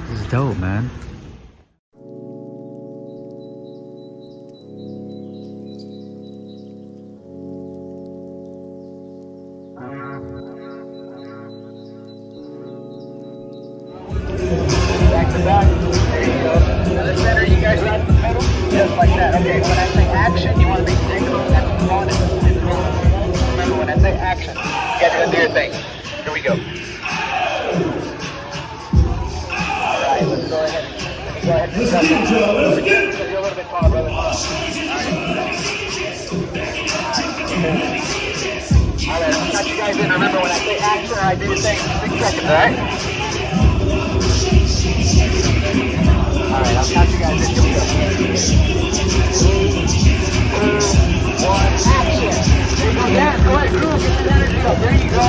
This is dope, man. Back to back. There you go. Now the center, you guys right in the middle? Just like that. Okay, when I say action, you want to be single and on it. Remember, when I say action, you guys gotta do your thing. Here we go. Alright, let's go ahead. Let me go ahead and discuss it. You're a little bit taller, brother. Alright, I'll touch you guys in. Remember, when I say action, I do the thing. 6 seconds, alright? Alright, I'll count you guys in. Here we go. 3, 2, 1, action! There you go, dance. Go ahead, groove. Get that energy up. There you go.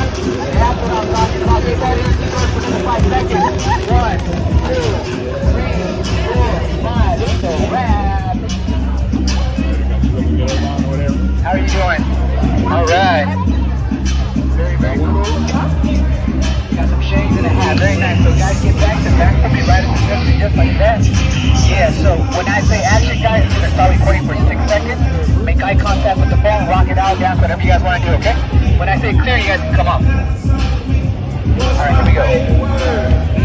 That's what I'm talking about. Get that energy going for another 5 seconds. 1, 2, 3, 4, 5. It's a wrap. How are you doing? Alright. Very, very cool. Got some shades and a hat. Very nice. So guys, get back to back for me right at the center, just like that. Yeah, so when I say action, guys, you're going to start recording for 6 seconds. Make eye contact with the phone, rock it out, dance, whatever you guys want to do, okay? When I say clear, you guys can come up. Alright, here we go.